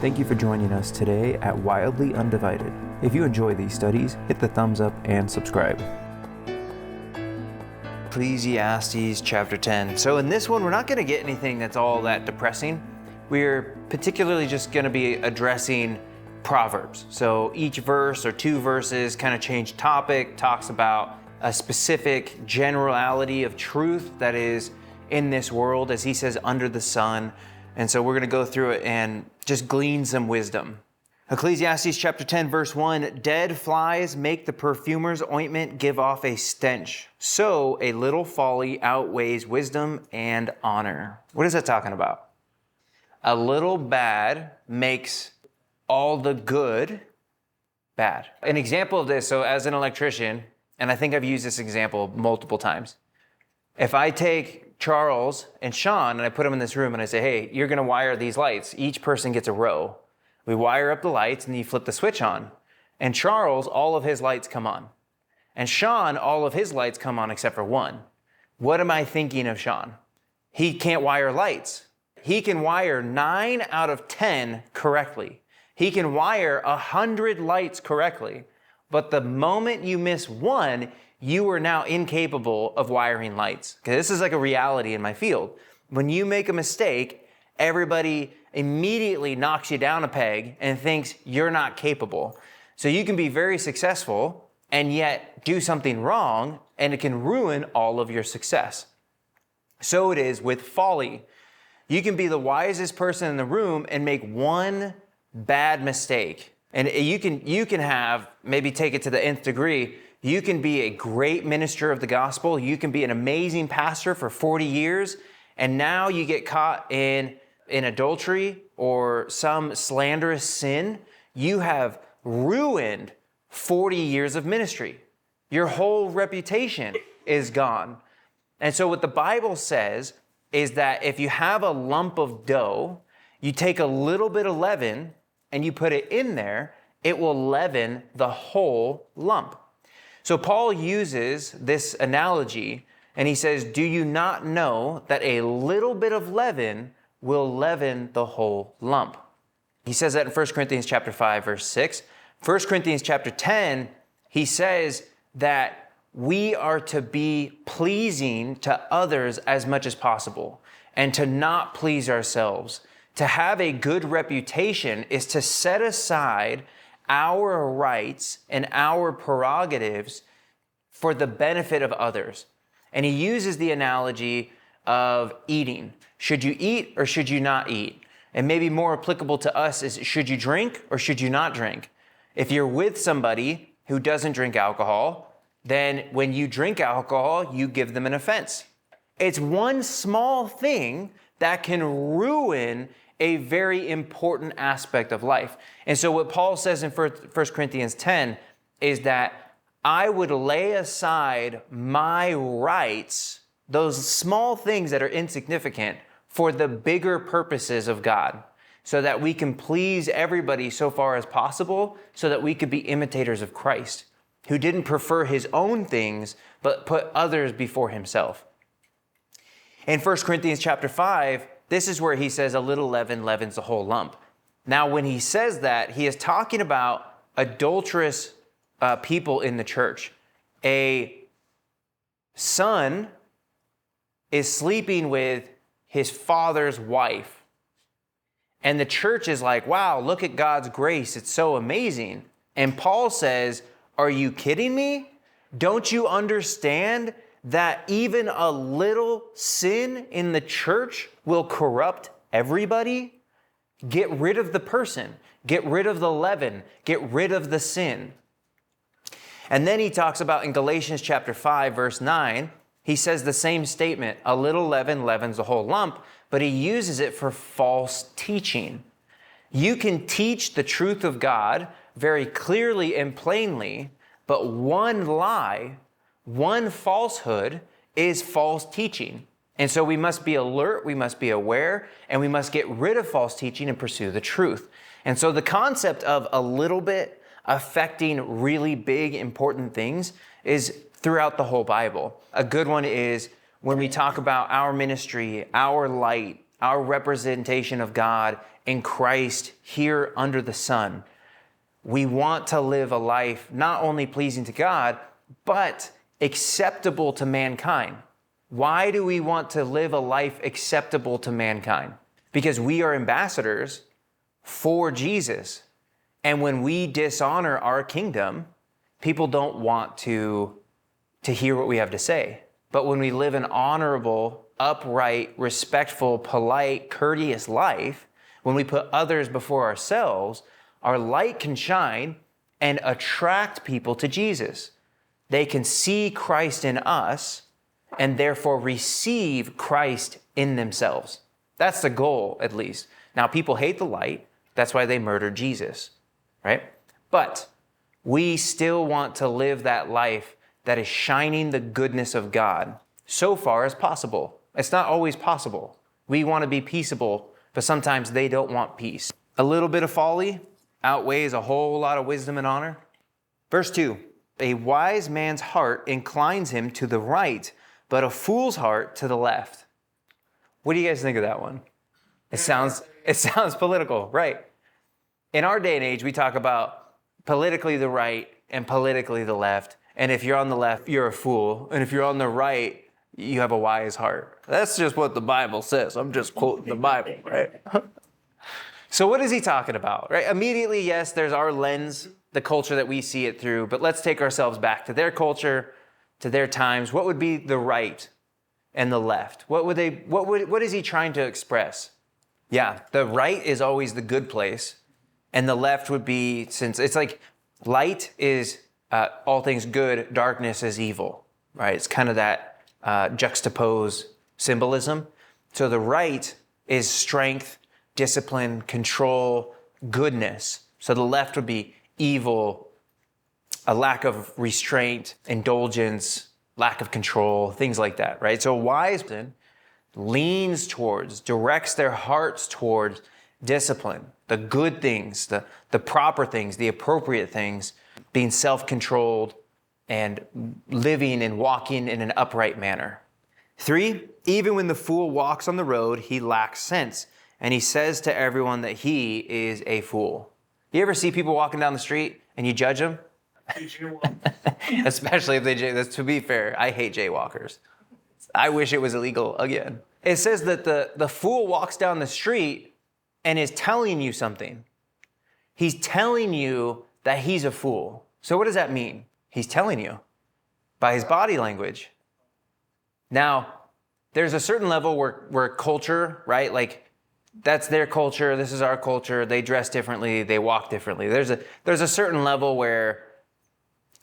Thank you for joining us today at Wildly Undivided. If you enjoy these studies, hit the thumbs up and subscribe. Ecclesiastes chapter 10. So in this one, we're not going to get anything that's all that depressing. We're particularly just going to be addressing Proverbs. So each verse or two verses kind of change topic, talks about a specific generality of truth that is in this world, as he says, under the sun. And so we're going to go through it and just glean some wisdom. Ecclesiastes chapter 10, verse 1, dead flies make the perfumer's ointment give off a stench. So a little folly outweighs wisdom and honor. What is that talking about? A little bad makes all the good bad. An example of this, so as an electrician, and I think I've used this example multiple times. If I take Charles and Sean and I put them in this room and I say, hey, you're going to wire these lights. Each person gets a row. We wire up the lights and you flip the switch on. And Charles, all of his lights come on. And Sean, all of his lights come on except for one. What am I thinking of Sean? He can't wire lights. He can wire 9 out of 10 correctly. He can wire 100 lights correctly. But the moment you miss one, you are now incapable of wiring lights. Okay, this is like a reality in my field. When you make a mistake, everybody immediately knocks you down a peg and thinks you're not capable. So you can be very successful and yet do something wrong, and it can ruin all of your success. So it is with folly. You can be the wisest person in the room and make one bad mistake. And you can have, maybe take it to the nth degree, you can be a great minister of the gospel. You can be an amazing pastor for 40 years. And now you get caught in adultery or some slanderous sin. You have ruined 40 years of ministry. Your whole reputation is gone. And so what the Bible says is that if you have a lump of dough, you take a little bit of leaven and you put it in there, it will leaven the whole lump. So Paul uses this analogy and he says, do you not know that a little bit of leaven will leaven the whole lump? He says that in 1 Corinthians chapter 5, verse 6. 1 Corinthians chapter 10, he says that we are to be pleasing to others as much as possible and to not please ourselves. To have a good reputation is to set aside our rights and our prerogatives for the benefit of others. And he uses the analogy of eating. Should you eat or should you not eat? And maybe more applicable to us is, should you drink or should you not drink? If you're with somebody who doesn't drink alcohol, then when you drink alcohol, you give them an offense. It's one small thing that can ruin a very important aspect of life. And so what Paul says in 1 Corinthians 10 is that I would lay aside my rights, those small things that are insignificant, for the bigger purposes of God, so that we can please everybody so far as possible, so that we could be imitators of Christ, who didn't prefer his own things, but put others before himself. In 1 Corinthians chapter 5, this is where he says a little leaven leavens the whole lump. Now, when he says that, he is talking about adulterous people in the church. A son is sleeping with his father's wife. And the church is like, wow, look at God's grace. It's so amazing. And Paul says, are you kidding me? Don't you understand that even a little sin in the church will corrupt everybody? Get rid of the person. Get rid of the leaven. Get rid of the sin. And then he talks about in Galatians chapter 5, verse 9, he says the same statement, a little leaven leavens the whole lump, but he uses it for false teaching. You can teach the truth of God very clearly and plainly, but one lie, one falsehood is false teaching. And so we must be alert, we must be aware, and we must get rid of false teaching and pursue the truth. And so the concept of a little bit affecting really big, important things is throughout the whole Bible. A good one is when we talk about our ministry, our light, our representation of God in Christ here under the sun. We want to live a life not only pleasing to God, but acceptable to mankind. Why do we want to live a life acceptable to mankind? Because we are ambassadors for Jesus. And when we dishonor our kingdom, people don't want to hear what we have to say. But when we live an honorable, upright, respectful, polite, courteous life, when we put others before ourselves, our light can shine and attract people to Jesus. They can see Christ in us and therefore receive Christ in themselves. That's the goal, at least. Now, people hate the light. That's why they murdered Jesus, right? But we still want to live that life that is shining the goodness of God so far as possible. It's not always possible. We want to be peaceable, but sometimes they don't want peace. A little bit of folly outweighs a whole lot of wisdom and honor. Verse 2, a wise man's heart inclines him to the right, but a fool's heart to the left. What do you guys think of that one? It sounds political, right? In our day and age, we talk about politically the right and politically the left. And if you're on the left, you're a fool. And if you're on the right, you have a wise heart. That's just what the Bible says. I'm just quoting the Bible, right? So what is he talking about, right? Immediately, yes, there's our lens, the culture that we see it through. But let's take ourselves back to their culture, to their times. What would be the right and the left? What is he trying to express? Yeah, the right is always the good place. And the left would be, since it's like light is all things good, darkness is evil, right? It's kind of that juxtaposed symbolism. So the right is strength, discipline, control, goodness. So the left would be evil, a lack of restraint, indulgence, lack of control, things like that, right? So a wise person leans towards, directs their hearts towards discipline, the good things, the proper things, the appropriate things, being self-controlled and living and walking in an upright manner. 3, even when the fool walks on the road, he lacks sense, and he says to everyone that he is a fool. You ever see people walking down the street and you judge them? Especially if they, to be fair, I hate jaywalkers. I wish it was illegal again. It says that the fool walks down the street and is telling you something. He's telling you that he's a fool. So what does that mean? He's telling you by his body language. Now, there's a certain level where culture, right? Like that's their culture. This is our culture. They dress differently. They walk differently. There's a certain level where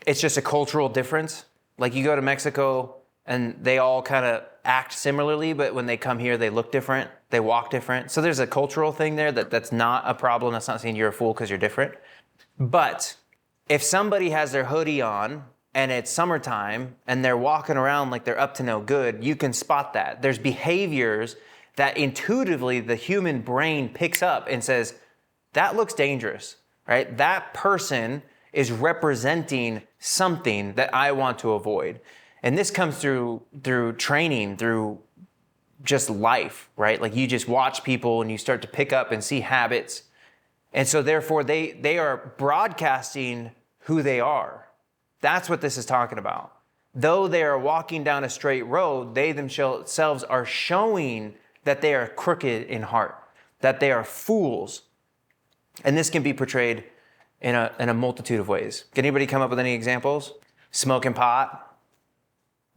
it's just a cultural difference. Like you go to Mexico and they all kind of act similarly, but when they come here, they look different. They walk different. So there's a cultural thing there that's not a problem. That's not saying you're a fool because you're different. But if somebody has their hoodie on and it's summertime and they're walking around like they're up to no good, you can spot that. There's behaviors that intuitively the human brain picks up and says, that looks dangerous, right? That person is representing something that I want to avoid. And this comes through training, through just life, right? Like you just watch people and you start to pick up and see habits. And so therefore they are broadcasting who they are. That's what this is talking about. Though they are walking down a straight road, they themselves are showing that they are crooked in heart, that they are fools. And this can be portrayed in a multitude of ways. Can anybody come up with any examples? Smoking pot,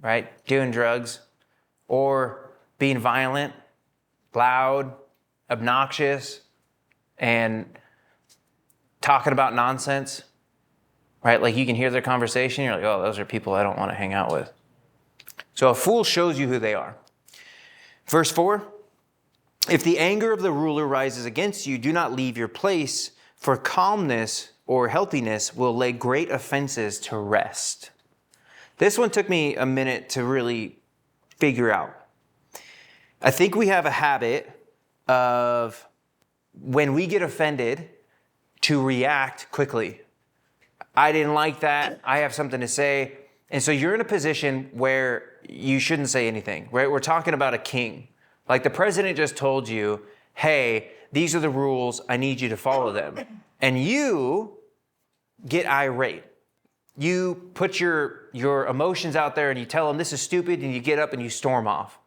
right? Doing drugs, or being violent, loud, obnoxious, and talking about nonsense, right? Like you can hear their conversation, you're like, oh, those are people I don't want to hang out with. So a fool shows you who they are. Verse 4, if the anger of the ruler rises against you, do not leave your place, for calmness or healthiness will lay great offenses to rest. This one took me a minute to really figure out. I think we have a habit of when we get offended to react quickly. I didn't like that. I have something to say. And so you're in a position where you shouldn't say anything, right? We're talking about a king. Like the president just told you, hey, these are the rules, I need you to follow them. And you get irate. You put your emotions out there and you tell them this is stupid, and you get up and you storm off.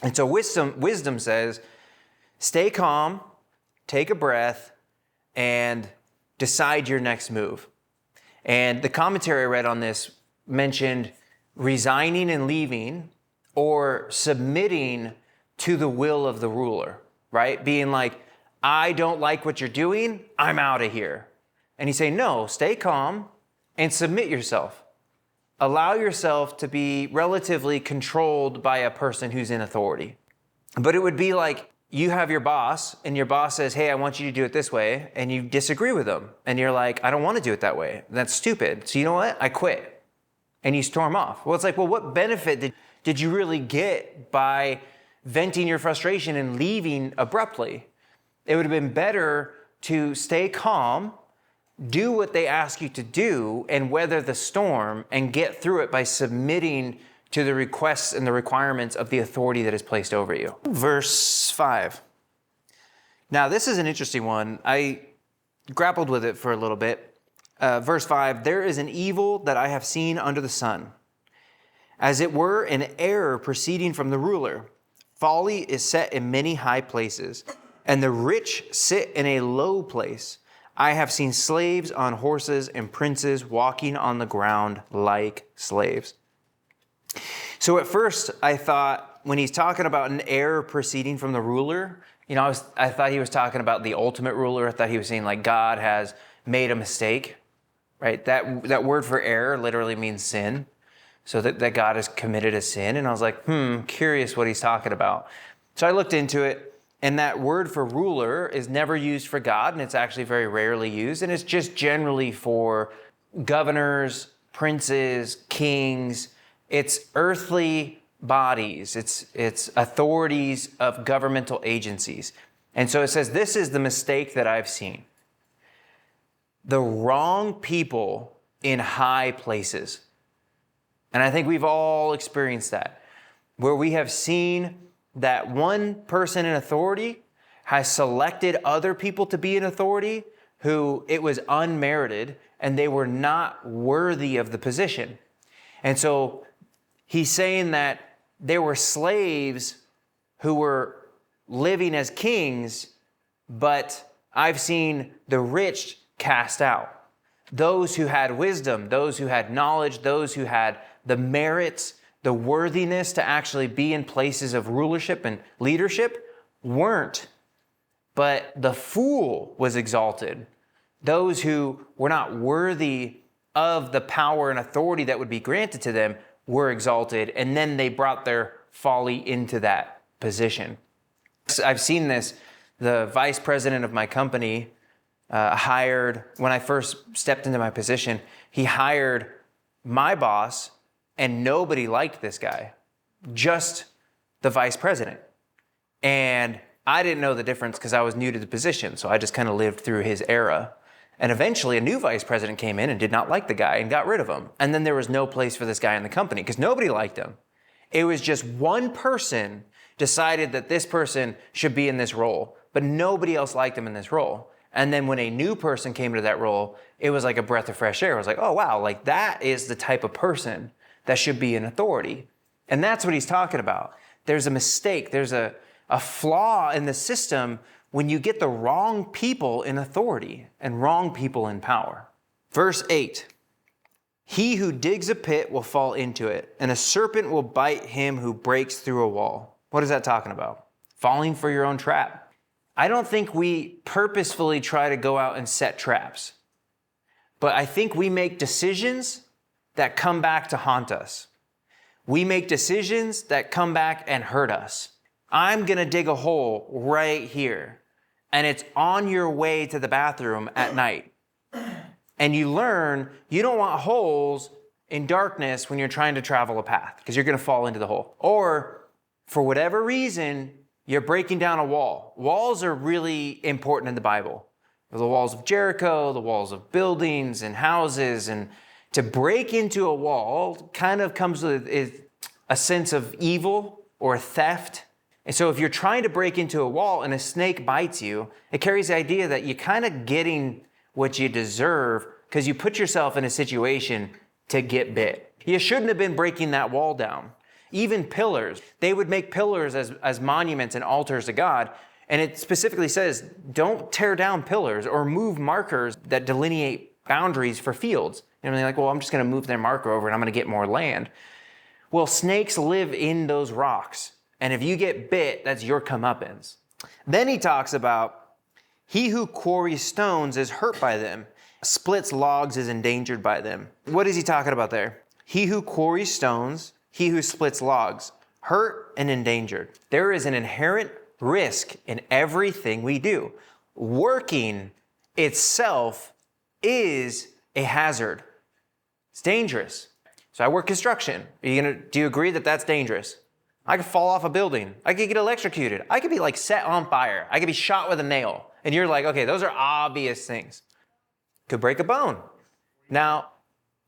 And so wisdom says, stay calm, take a breath, and decide your next move. And the commentary I read on this mentioned resigning and leaving, or submitting to the will of the ruler, right? Being like, I don't like what you're doing, I'm out of here. And he's saying, no, stay calm and submit yourself. Allow yourself to be relatively controlled by a person who's in authority. But it would be like you have your boss, and your boss says, hey, I want you to do it this way, and you disagree with them. And you're like, I don't want to do it that way. That's stupid. So you know what? I quit. And you storm off. Well, it's like, well, what benefit did you really get by venting your frustration and leaving abruptly? It would have been better to stay calm, do what they ask you to do, and weather the storm and get through it by submitting to the requests and the requirements of the authority that is placed over you. Verse 5. Now, this is an interesting one. I grappled with it for a little bit. Verse 5, there is an evil that I have seen under the sun, as it were an error proceeding from the ruler. Folly is set in many high places, and the rich sit in a low place. I have seen slaves on horses and princes walking on the ground like slaves. So at first I thought when he's talking about an error proceeding from the ruler, I thought he was talking about the ultimate ruler. I thought he was saying like God has made a mistake, right? That word for error literally means sin. So that God has committed a sin. And I was like, curious what he's talking about. So I looked into it, and that word for ruler is never used for God, and it's actually very rarely used. And it's just generally for governors, princes, kings. It's earthly bodies. It's authorities of governmental agencies. And so it says, this is the mistake that I've seen. The wrong people in high places. And I think we've all experienced that, where we have seen that one person in authority has selected other people to be in authority who it was unmerited and they were not worthy of the position. And so he's saying that there were slaves who were living as kings, but I've seen the rich cast out. Those who had wisdom, those who had knowledge, those who had the merits, the worthiness to actually be in places of rulership and leadership weren't. But the fool was exalted. Those who were not worthy of the power and authority that would be granted to them were exalted, and then they brought their folly into that position. I've seen this. The vice president of my company hired, when I first stepped into my position, he hired my boss, and nobody liked this guy, just the vice president. And I didn't know the difference because I was new to the position, so I just kind of lived through his era. And eventually a new vice president came in and did not like the guy and got rid of him. And then there was no place for this guy in the company because nobody liked him. It was just one person decided that this person should be in this role, but nobody else liked him in this role. And then when a new person came into that role, it was like a breath of fresh air. It was like, oh wow, like that is the type of person that should be in authority. And that's what he's talking about. There's a mistake. There's a flaw in the system when you get the wrong people in authority and wrong people in power. Verse 8, he who digs a pit will fall into it, and a serpent will bite him who breaks through a wall. What is that talking about? Falling for your own trap. I don't think we purposefully try to go out and set traps, but I think we make decisions that come back to haunt us. We make decisions that come back and hurt us. I'm gonna dig a hole right here, and it's on your way to the bathroom at night. And you learn you don't want holes in darkness when you're trying to travel a path, because you're gonna fall into the hole. Or for whatever reason, you're breaking down a wall. Walls are really important in the Bible. The walls of Jericho, the walls of buildings and houses, and to break into a wall kind of comes with a sense of evil or theft. And so if you're trying to break into a wall and a snake bites you, it carries the idea that you're kind of getting what you deserve because you put yourself in a situation to get bit. You shouldn't have been breaking that wall down. Even pillars, they would make pillars as monuments and altars to God. And it specifically says, don't tear down pillars or move markers that delineate boundaries for fields. And they're like, well, I'm just going to move their marker over and I'm going to get more land. Well, snakes live in those rocks. And if you get bit, that's your comeuppance. Then he talks about, he who quarries stones is hurt by them, splits logs is endangered by them. What is he talking about there? He who quarries stones, he who splits logs, hurt and endangered. There is an inherent risk in everything we do. Working itself is a hazard. It's dangerous. So I work construction. Do you agree that that's dangerous? I could fall off a building. I could get electrocuted. I could be like set on fire. I could be shot with a nail. And you're like, okay, those are obvious things. Could break a bone. Now,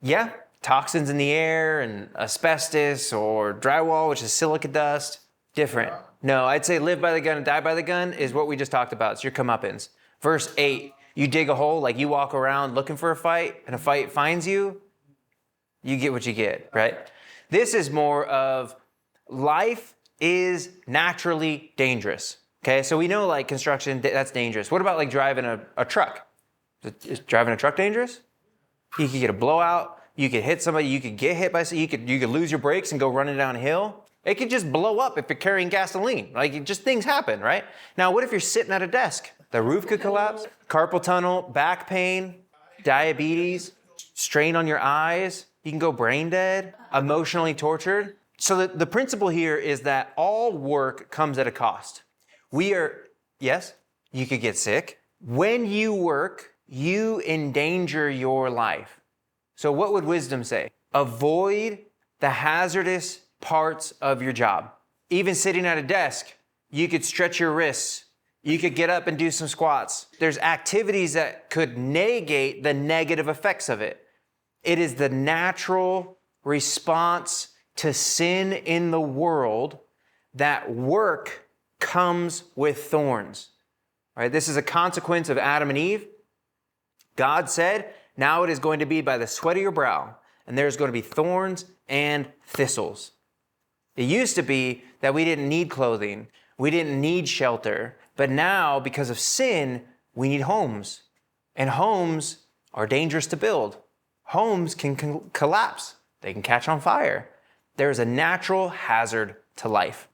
yeah, toxins in the air and asbestos or drywall, which is silica dust, different. No, I'd say live by the gun and die by the gun is what we just talked about. It's your comeuppance. Verse 8, you dig a hole, like you walk around looking for a fight and a fight finds you, you get what you get, right? This is more of life is naturally dangerous. Okay, so we know like construction, that's dangerous. What about like driving a truck? Is driving a truck dangerous? You could get a blowout. You could hit somebody. You could get hit by somebody. You could lose your brakes and go running downhill. It could just blow up if you're carrying gasoline. Like just things happen, right? Now, what if you're sitting at a desk? The roof could collapse. Carpal tunnel, back pain, diabetes, strain on your eyes. You can go brain dead, emotionally tortured. So the principle here is that all work comes at a cost. Yes, you could get sick. When you work, you endanger your life. So what would wisdom say? Avoid the hazardous parts of your job. Even sitting at a desk, you could stretch your wrists. You could get up and do some squats. There's activities that could negate the negative effects of it. It is the natural response to sin in the world that work comes with thorns. All right, this is a consequence of Adam and Eve. God said, now it is going to be by the sweat of your brow, and there's going to be thorns and thistles. It used to be that we didn't need clothing, we didn't need shelter, but now, because of sin, we need homes. And homes are dangerous to build. Homes can collapse. They can catch on fire. There is a natural hazard to life.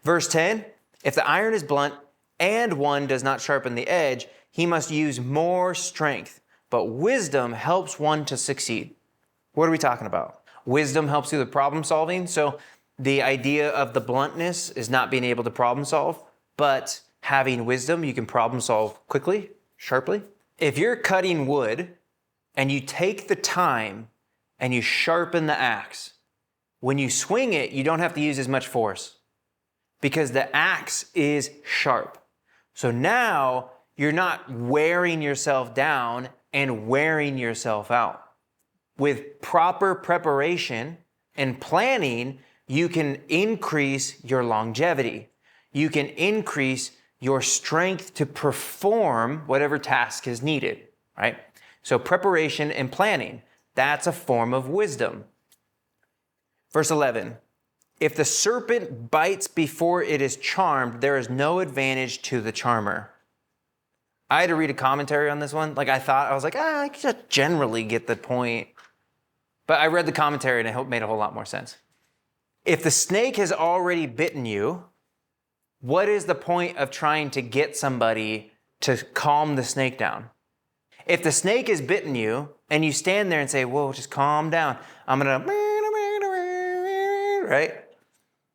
Verse 10, if the iron is blunt and one does not sharpen the edge, he must use more strength. But wisdom helps one to succeed. What are we talking about? Wisdom helps you with problem solving. So the idea of the bluntness is not being able to problem solve, but having wisdom, you can problem solve quickly, sharply. If you're cutting wood and you take the time and you sharpen the axe, when you swing it, you don't have to use as much force because the axe is sharp. So now you're not wearing yourself down and wearing yourself out. With proper preparation and planning, you can increase your longevity. You can increase your strength to perform whatever task is needed, right? So preparation and planning, that's a form of wisdom. Verse 11, if the serpent bites before it is charmed, there is no advantage to the charmer. I had to read a commentary on this one. I was like, I just generally get the point. But I read the commentary and it made a whole lot more sense. If the snake has already bitten you, what is the point of trying to get somebody to calm the snake down? If the snake has bitten you and you stand there and say, whoa, just calm down. I'm going to, right?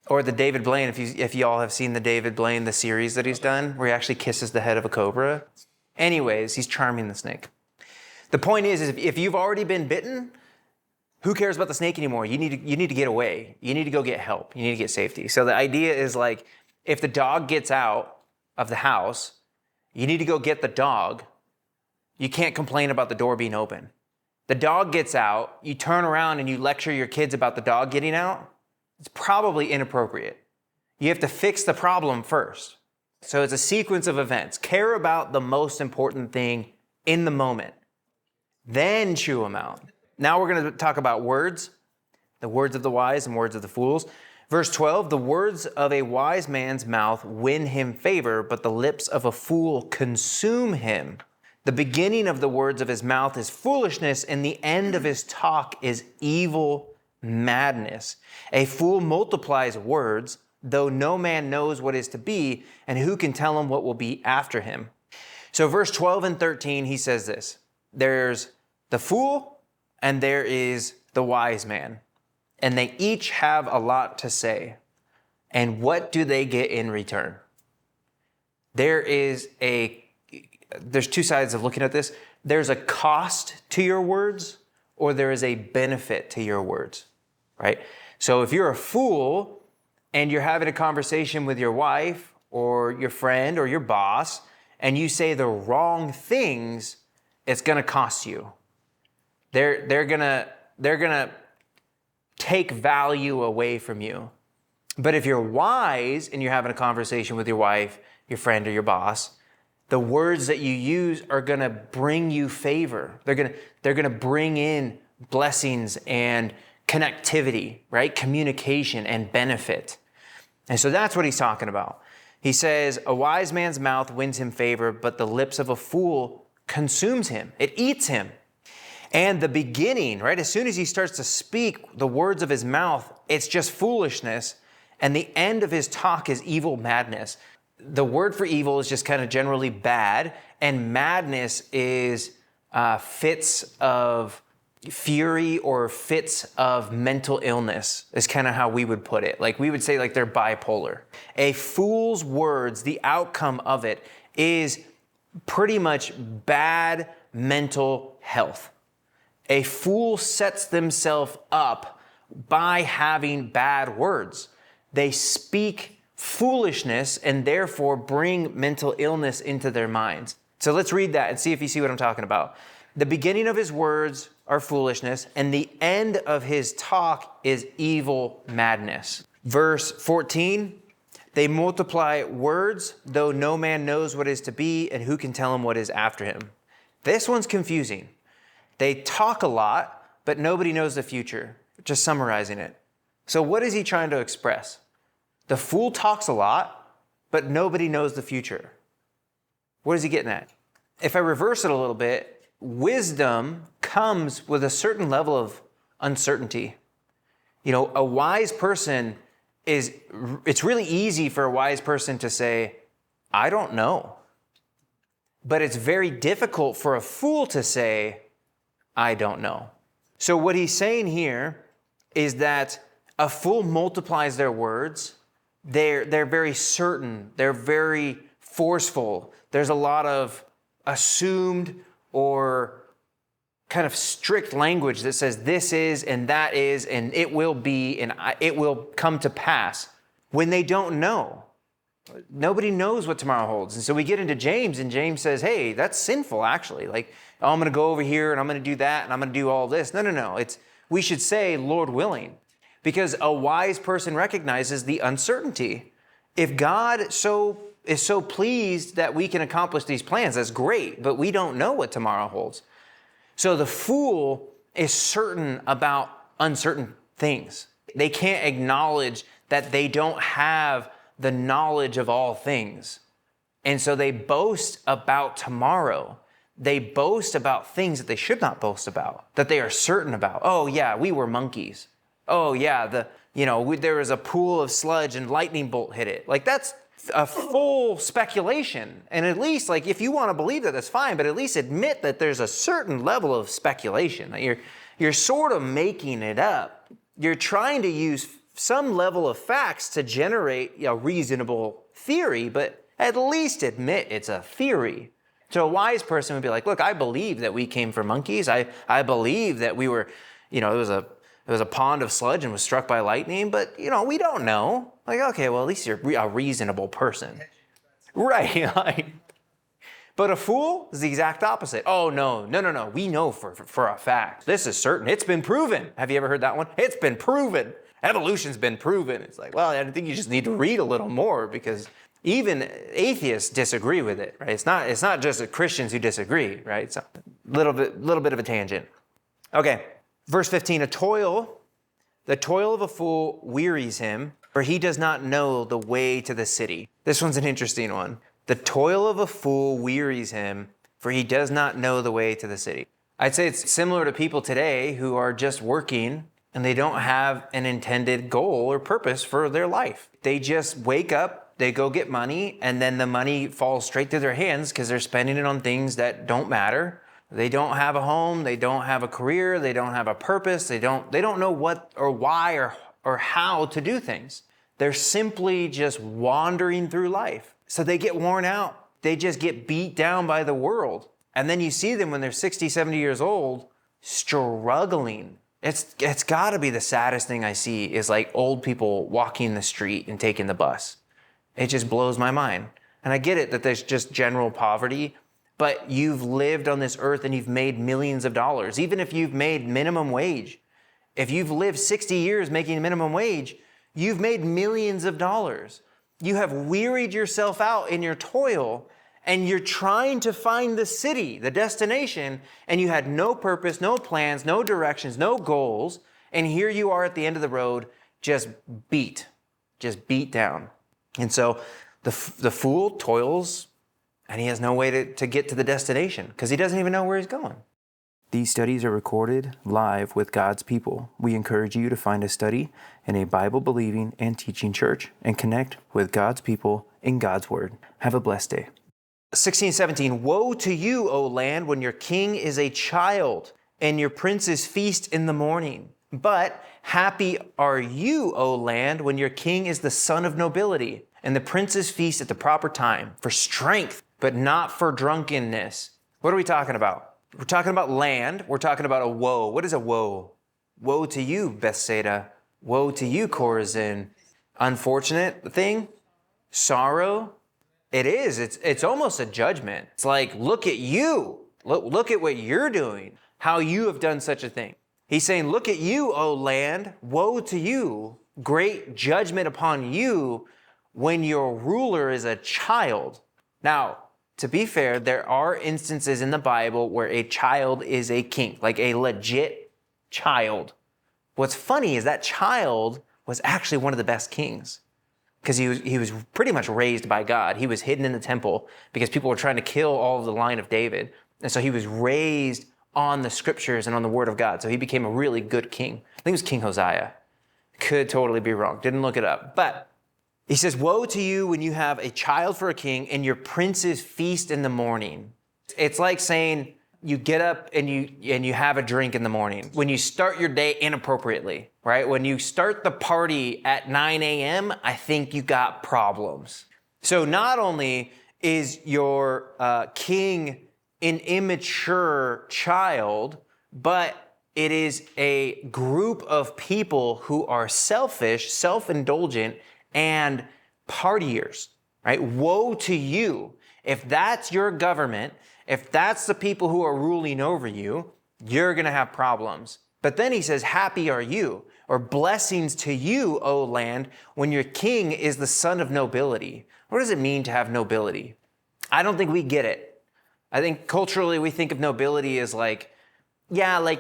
Or the David Blaine, if you all have seen the David Blaine, the series that he's done, where he actually kisses the head of a cobra. Anyways, he's charming the snake. The point is if you've already been bitten, who cares about the snake anymore? You need to get away. You need to go get help. You need to get safety. So the idea is like, if the dog gets out of the house, you need to go get the dog. You can't complain about the door being open. The dog gets out, you turn around and you lecture your kids about the dog getting out. It's probably inappropriate. You have to fix the problem first. So it's a sequence of events. Care about the most important thing in the moment. Then chew them out. Now we're going to talk about words, the words of the wise and words of the fools. Verse 12, the words of a wise man's mouth win him favor, but the lips of a fool consume him. The beginning of the words of his mouth is foolishness, and the end of his talk is evil madness. A fool multiplies words, though no man knows what is to be, and who can tell him what will be after him? So verse 12 and 13, he says this. There's the fool and there is the wise man, and they each have a lot to say. And what do they get in return? There's two sides of looking at this. There's a cost to your words, or there is a benefit to your words, right? So if you're a fool and you're having a conversation with your wife or your friend or your boss, and you say the wrong things, it's going to cost you. They're gonna take value away from you. But if you're wise and you're having a conversation with your wife, your friend, or your boss, the words that you use are going to bring you favor. They're going to bring in blessings and connectivity, right? Communication and benefit. And so that's what he's talking about. He says, a wise man's mouth wins him favor, but the lips of a fool consumes him. It eats him. And the beginning, right? As soon as he starts to speak the words of his mouth, it's just foolishness. And the end of his talk is evil madness. The word for evil is just kind of generally bad, and madness is fits of fury or fits of mental illness is kind of how we would put it. Like we would say like they're bipolar. A fool's words, the outcome of it is pretty much bad mental health. A fool sets themselves up by having bad words. They speak foolishness and therefore bring mental illness into their minds. So let's read that and see if you see what I'm talking about. The beginning of his words are foolishness, and the end of his talk is evil madness. Verse 14, they multiply words, though no man knows what is to be, and who can tell him what is after him. This one's confusing. They talk a lot, but nobody knows the future. Just summarizing it. So what is he trying to express? The fool talks a lot, but nobody knows the future. What is he getting at? If I reverse it a little bit, wisdom comes with a certain level of uncertainty. You know, a wise person it's really easy for a wise person to say, I don't know. But it's very difficult for a fool to say, I don't know. So what he's saying here is that a fool multiplies their words. They're very certain. They're very forceful. There's a lot of assumed or kind of strict language that says this is and that is and it will be and it will come to pass when they don't know. Nobody knows what tomorrow holds. And so we get into James, and James says, hey, that's sinful actually. Like, oh, I'm going to go over here and I'm going to do that and I'm going to do all this. No. We should say, Lord willing, because a wise person recognizes the uncertainty. If God is so pleased that we can accomplish these plans, that's great, but we don't know what tomorrow holds. So the fool is certain about uncertain things. They can't acknowledge that they don't have the knowledge of all things. And so they boast about tomorrow. They boast about things that they should not boast about, that they are certain about. Oh yeah, we were monkeys. Oh yeah, there was a pool of sludge and lightning bolt hit it. Like that's a full speculation. And at least like if you want to believe that, that's fine, but at least admit that there's a certain level of speculation. That you're sort of making it up. You're trying to use some level of facts to generate a reasonable theory, but at least admit it's a theory. So a wise person would be like, look, I believe that we came from monkeys. I believe that we were, it was a pond of sludge and was struck by lightning, but we don't know. Like, okay, well, at least you're a reasonable person. Right. But a fool is the exact opposite. Oh, no. We know for a fact. This is certain. It's been proven. Have you ever heard that one? It's been proven. evolution's been proven. It's like, well, I think you just need to read a little more because even atheists disagree with it, right? It's not just Christians who disagree, right? It's a little bit of a tangent. Okay, verse 15, the toil of a fool wearies him, for he does not know the way to the city. This one's an interesting one. The toil of a fool wearies him, for he does not know the way to the city. I'd say it's similar to people today who are just working and they don't have an intended goal or purpose for their life. They just wake up, they go get money, and then the money falls straight through their hands because they're spending it on things that don't matter. They don't have a home, they don't have a career, they don't have a purpose, they don't know what or why or how to do things. They're simply just wandering through life. So they get worn out. They just get beat down by the world. And then you see them when they're 60, 70 years old, struggling. It's got to be the saddest thing I see is like old people walking the street and taking the bus. It just blows my mind. And I get it that there's just general poverty, but you've lived on this earth and you've made millions of dollars. Even if you've made minimum wage, if you've lived 60 years making minimum wage, you've made millions of dollars. You have wearied yourself out in your toil and you're trying to find the city, the destination, and you had no purpose, no plans, no directions, no goals. And here you are at the end of the road, just beat down. And so the fool toils and he has no way to get to the destination because he doesn't even know where he's going. These studies are recorded live with God's people. We encourage you to find a study in a Bible-believing and teaching church and connect with God's people in God's Word. Have a blessed day. 16:17, woe to you, O land, when your king is a child and your princes feast in the morning. But happy are you, O land, when your king is the son of nobility and the princes feast at the proper time for strength, but not for drunkenness. What are we talking about? We're talking about land. We're talking about a woe. What is a woe? Woe to you, Bethsaida. Woe to you, Chorazin. Unfortunate thing? Sorrow? It is. It's almost a judgment. It's like, look at you. Look at what you're doing. How you have done such a thing. He's saying, look at you, O land. Woe to you. Great judgment upon you when your ruler is a child. Now, to be fair, there are instances in the Bible where a child is a king, like a legit child. What's funny is that child was actually one of the best kings because he was pretty much raised by God. He was hidden in the temple because people were trying to kill all of the line of David. And so he was raised on the scriptures and on the word of God. So he became a really good king. I think it was King Hosea. Could totally be wrong. Didn't look it up. But he says, woe to you when you have a child for a king and your princes feast in the morning. It's like saying you get up and you have a drink in the morning. When you start your day inappropriately, right? When you start the party at 9 a.m., I think you got problems. So not only is your king an immature child, but it is a group of people who are selfish, self-indulgent, and partiers, right? Woe to you. If that's your government, if that's the people who are ruling over you, you're going to have problems. But then he says, happy are you, or blessings to you, O land, when your king is the son of nobility. What does it mean to have nobility? I don't think we get it. I think culturally we think of nobility as like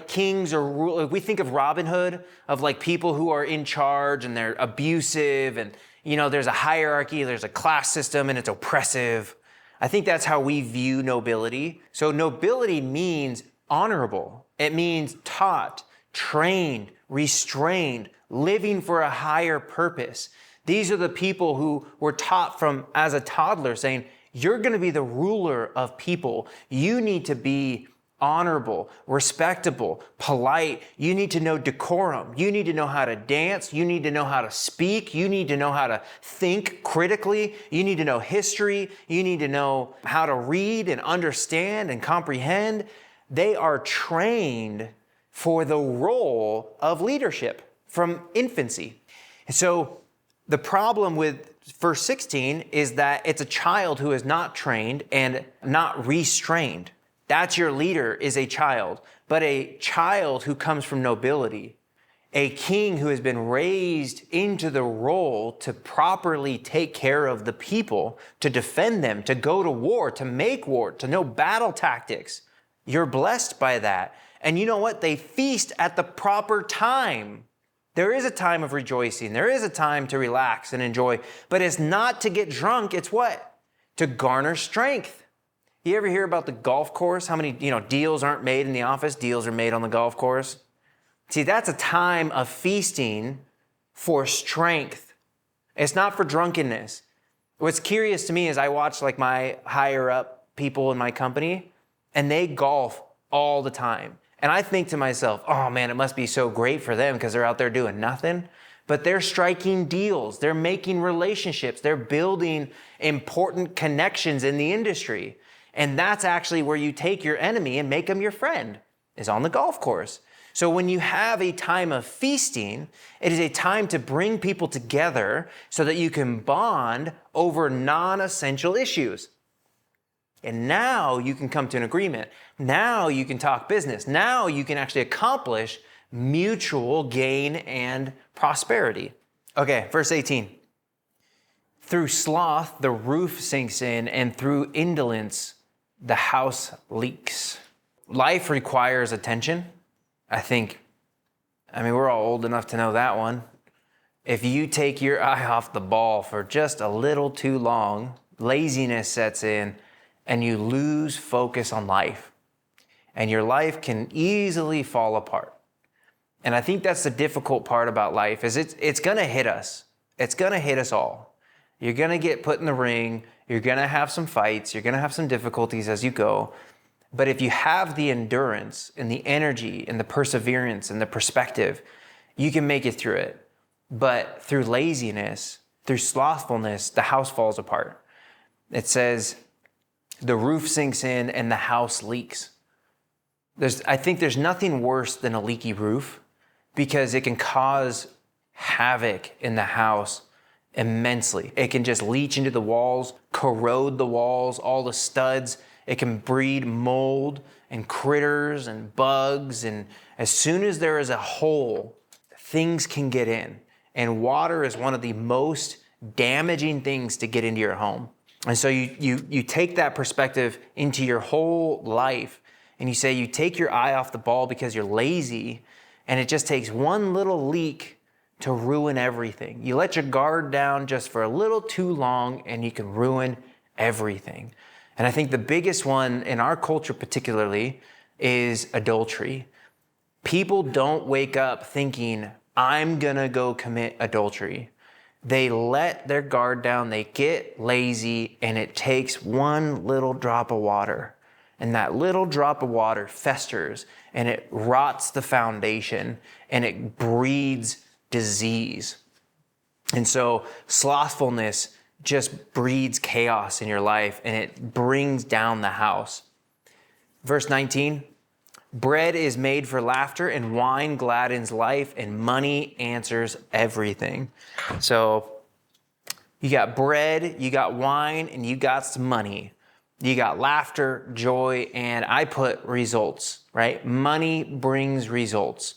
kings or rulers. We think of Robin Hood, of like people who are in charge and they're abusive and, there's a hierarchy, there's a class system and it's oppressive. I think that's how we view nobility. So nobility means honorable. It means taught, trained, restrained, living for a higher purpose. These are the people who were taught from as a toddler saying, you're going to be the ruler of people. You need to be honorable, respectable, polite. You need to know decorum. You need to know how to dance. You need to know how to speak. You need to know how to think critically. You need to know history. You need to know how to read and understand and comprehend. They are trained for the role of leadership from infancy. So the problem with verse 16 is that it's a child who is not trained and not restrained. That's your leader is a child, but a child who comes from nobility, a king who has been raised into the role to properly take care of the people, to defend them, to go to war, to make war, to know battle tactics. You're blessed by that. And you know what? They feast at the proper time. There is a time of rejoicing. There is a time to relax and enjoy, but it's not to get drunk. It's what? To garner strength. You ever hear about the golf course? How many, deals aren't made in the office? Deals are made on the golf course. See, that's a time of feasting for strength. It's not for drunkenness. What's curious to me is I watch like my higher up people in my company, and they golf all the time. And I think to myself, oh man, it must be so great for them because they're out there doing nothing. But they're striking deals. They're making relationships. They're building important connections in the industry. And that's actually where you take your enemy and make them your friend, is on the golf course. So when you have a time of feasting, it is a time to bring people together so that you can bond over non-essential issues. And now you can come to an agreement. Now you can talk business. Now you can actually accomplish mutual gain and prosperity. Okay, verse 18. Through sloth, the roof sinks in, and through indolence, the house leaks. Life requires attention. We're all old enough to know that one. If you take your eye off the ball for just a little too long, laziness sets in and you lose focus on life. And your life can easily fall apart. And I think that's the difficult part about life is it's gonna hit us. It's gonna hit us all. You're gonna get put in the ring. You're gonna have some fights. You're gonna have some difficulties as you go. But if you have the endurance and the energy and the perseverance and the perspective, you can make it through it. But through laziness, through slothfulness, the house falls apart. It says, the roof sinks in and the house leaks. I think there's nothing worse than a leaky roof because it can cause havoc in the house immensely. It can just leach into the walls, corrode the walls, all the studs. It can breed mold and critters and bugs. And as soon as there is a hole, things can get in. And water is one of the most damaging things to get into your home. And so you take that perspective into your whole life and you say you take your eye off the ball because you're lazy and it just takes one little leak to ruin everything. You let your guard down just for a little too long and you can ruin everything. And I think the biggest one in our culture particularly is adultery. People don't wake up thinking, I'm gonna go commit adultery. They let their guard down, they get lazy, and it takes one little drop of water. And that little drop of water festers and it rots the foundation and it breeds disease. And so slothfulness just breeds chaos in your life and it brings down the house. Verse 19, bread is made for laughter and wine gladdens life and money answers everything. So you got bread, you got wine, and you got some money. You got laughter, joy, and I put results, right? Money brings results.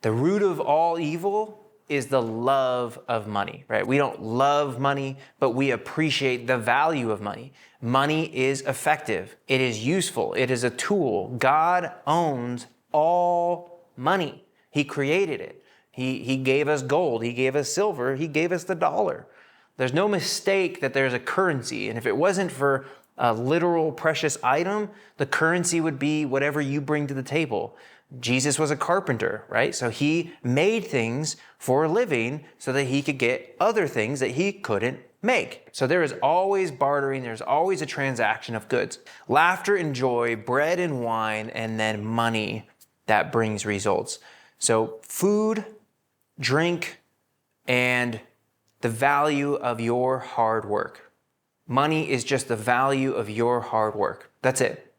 The root of all evil is the love of money, right? We don't love money, but we appreciate the value of money. Money is effective. It is useful. It is a tool. God owns all money. He created it. He gave us gold. He gave us silver. He gave us the dollar. There's no mistake that there's a currency. And if it wasn't for a literal precious item, the currency would be whatever you bring to the table. Jesus was a carpenter, right? So he made things for a living so that he could get other things that he couldn't make. So there is always bartering. There's always a transaction of goods. Laughter and joy, bread and wine, and then money that brings results. So food, drink, and the value of your hard work. Money is just the value of your hard work. That's it.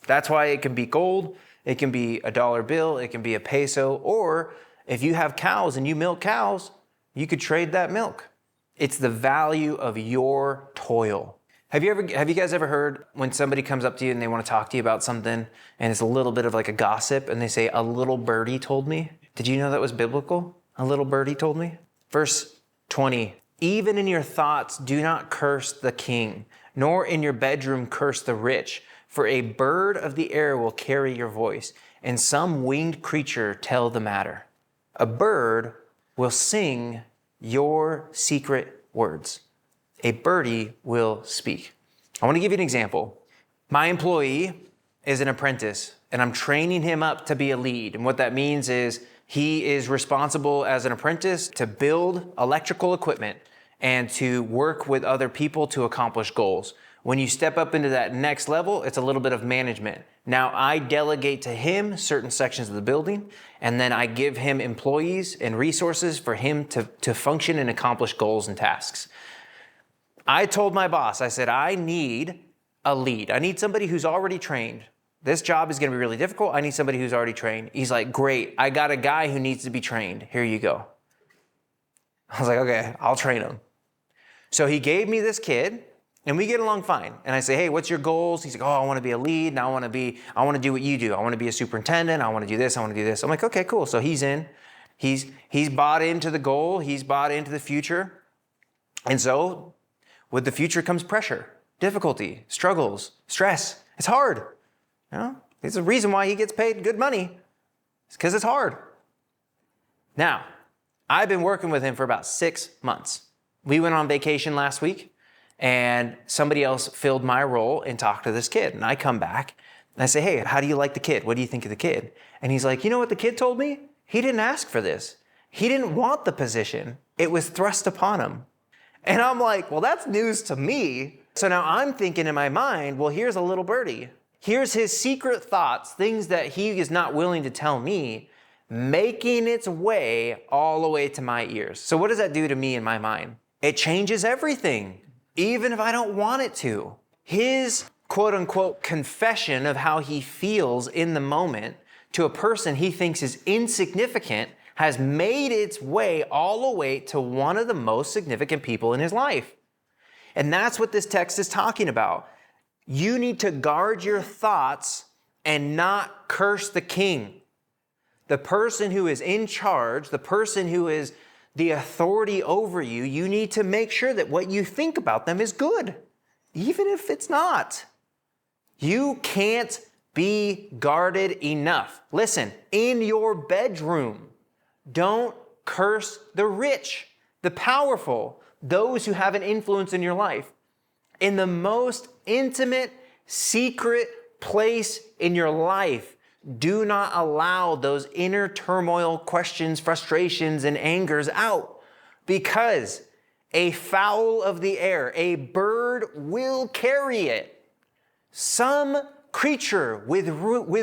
That's why it can be gold. It can be a dollar bill. It can be a peso. Or if you have cows and you milk cows, you could trade that milk. It's the value of your toil. Have you guys ever heard when somebody comes up to you and they want to talk to you about something and it's a little bit of like a gossip and they say, a little birdie told me? Did you know that was biblical? A little birdie told me. Verse 20, even in your thoughts, do not curse the king, nor in your bedroom curse the rich, for a bird of the air will carry your voice, and some winged creature tell the matter. A bird will sing your secret words. A birdie will speak. I want to give you an example. My employee is an apprentice, and I'm training him up to be a lead. And what that means is he is responsible as an apprentice to build electrical equipment and to work with other people to accomplish goals. When you step up into that next level, it's a little bit of management. Now I delegate to him certain sections of the building, and then I give him employees and resources for him to function and accomplish goals and tasks. I told my boss, I said, I need a lead. I need somebody who's already trained. This job is going to be really difficult. I need somebody who's already trained. He's like, great. I got a guy who needs to be trained. Here you go. I was like, okay, I'll train him. So he gave me this kid, and we get along fine. And I say, hey, what's your goals? He's like, oh, I want to be a lead. And I want to do what you do. I want to be a superintendent. I want to do this. I want to do this. I'm like, okay, cool. So he's in. He's bought into the goal. He's bought into the future. And so with the future comes pressure, difficulty, struggles, stress. It's hard. You know? There's a reason why he gets paid good money. It's because it's hard. Now, I've been working with him for about 6 months. We went on vacation last week, and somebody else filled my role and talked to this kid. And I come back and I say, hey, how do you like the kid? What do you think of the kid? And he's like, you know what the kid told me? He didn't ask for this. He didn't want the position. It was thrust upon him. And I'm like, well, that's news to me. So now I'm thinking in my mind, well, here's a little birdie. Here's his secret thoughts, things that he is not willing to tell me, making its way all the way to my ears. So what does that do to me in my mind? It changes everything, even if I don't want it to. His quote unquote confession of how he feels in the moment to a person he thinks is insignificant has made its way all the way to one of the most significant people in his life. And that's what this text is talking about. You need to guard your thoughts and not curse the king. The person who is in charge, the person who is the authority over you, you need to make sure that what you think about them is good, even if it's not. You can't be guarded enough. Listen, in your bedroom, don't curse the rich, the powerful, those who have an influence in your life. In the most intimate, secret place in your life, do not allow those inner turmoil, questions, frustrations, and angers out, because a fowl of the air, a bird will carry it. Some creature with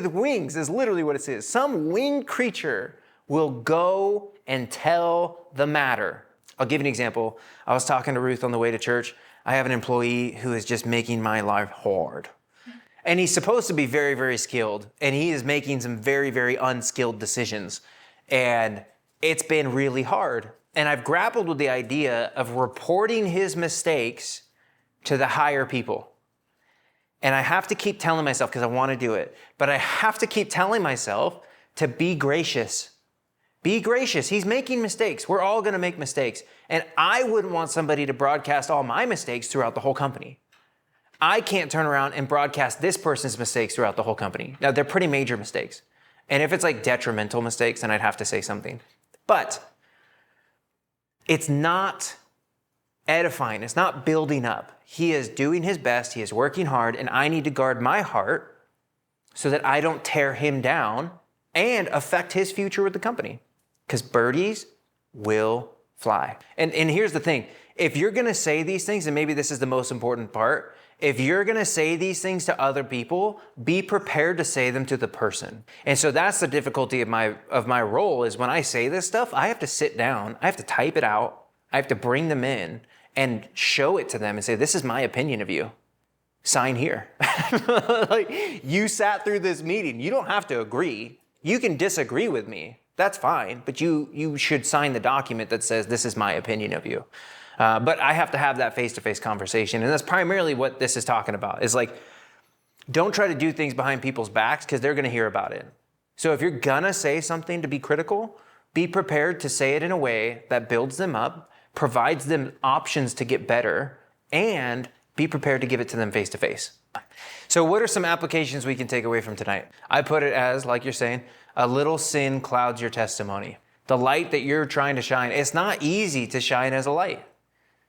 wings is literally what it says. Some winged creature will go and tell the matter. I'll give you an example. I was talking to Ruth on the way to church. I have an employee who is just making my life hard. And he's supposed to be very, very skilled. And he is making some very, very unskilled decisions. And it's been really hard. And I've grappled with the idea of reporting his mistakes to the higher people. And I have to keep telling myself, because I want to do it, but I have to keep telling myself to be gracious. Be gracious. He's making mistakes. We're all going to make mistakes. And I wouldn't want somebody to broadcast all my mistakes throughout the whole company. I can't turn around and broadcast this person's mistakes throughout the whole company. Now, they're pretty major mistakes. And if it's like detrimental mistakes, then I'd have to say something. But it's not edifying. It's not building up. He is doing his best. He is working hard. And I need to guard my heart so that I don't tear him down and affect his future with the company. Because birdies will fly. And here's the thing. If you're going to say these things, and maybe this is the most important part, if you're going to say these things to other people, be prepared to say them to the person. And so that's the difficulty of my role, is when I say this stuff, I have to sit down, I have to type it out, I have to bring them in and show it to them and say, this is my opinion of you. Sign here. Like, you sat through this meeting. You don't have to agree. You can disagree with me. That's fine. But you should sign the document that says, this is my opinion of you. But I have to have that face-to-face conversation. And that's primarily what this is talking about, is like, don't try to do things behind people's backs, because they're going to hear about it. So if you're gonna say something to be critical, be prepared to say it in a way that builds them up, provides them options to get better, and be prepared to give it to them face to face. So what are some applications we can take away from tonight? I put it as, like you're saying, a little sin clouds your testimony. The light that you're trying to shine, it's not easy to shine as a light.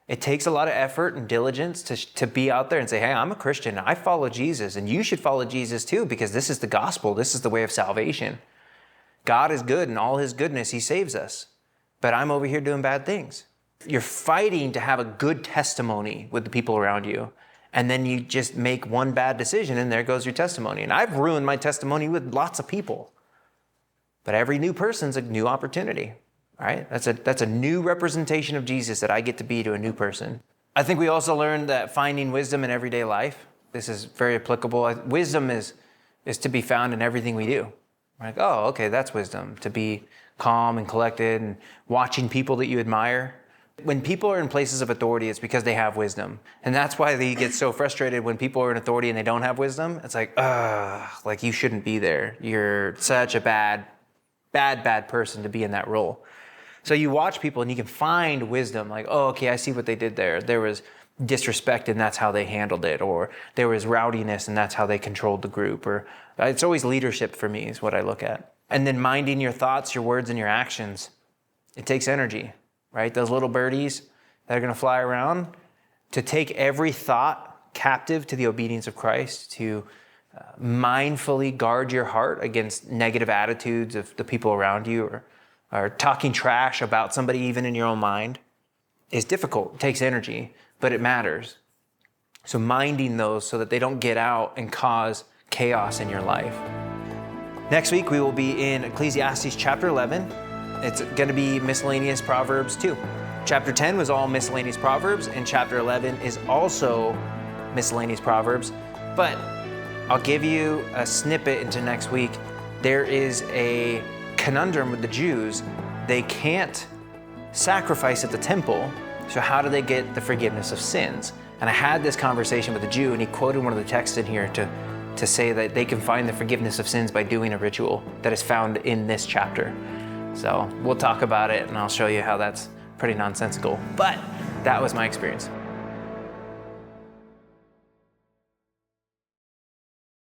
It takes a lot of effort and diligence to be out there and say, hey, I'm a Christian. I follow Jesus, and you should follow Jesus too, because this is the gospel. This is the way of salvation. God is good, and all his goodness, he saves us. But I'm over here doing bad things. You're fighting to have a good testimony with the people around you. And then you just make one bad decision, and there goes your testimony. And I've ruined my testimony with lots of people. But every new person's a new opportunity, right? That's a new representation of Jesus that I get to be to a new person. I think we also learned that finding wisdom in everyday life, this is very applicable. Wisdom is to be found in everything we do. We're like, oh, okay, that's wisdom, to be calm and collected and watching people that you admire. When people are in places of authority, it's because they have wisdom. And that's why they get so frustrated when people are in authority and they don't have wisdom. It's like you shouldn't be there. You're such a bad person to be in that role. So you watch people and you can find wisdom, like, oh, okay, I see what they did there. There was disrespect and that's how they handled it. Or there was rowdiness and that's how they controlled the group. Or it's always leadership for me is what I look at. And then minding your thoughts, your words, and your actions. It takes energy. Right? Those little birdies that are going to fly around, to take every thought captive to the obedience of Christ, to mindfully guard your heart against negative attitudes of the people around you, or talking trash about somebody even in your own mind, is difficult. It takes energy, but it matters. So minding those so that they don't get out and cause chaos in your life. Next week, we will be in Ecclesiastes chapter 11. It's going to be miscellaneous Proverbs too. Chapter 10 was all miscellaneous Proverbs, and chapter 11 is also miscellaneous Proverbs. But I'll give you a snippet into next week. There is a conundrum with the Jews. They can't sacrifice at the temple, so how do they get the forgiveness of sins? And I had this conversation with a Jew, and he quoted one of the texts in here to say that they can find the forgiveness of sins by doing a ritual that is found in this chapter. So we'll talk about it, and I'll show you how that's pretty nonsensical. But that was my experience.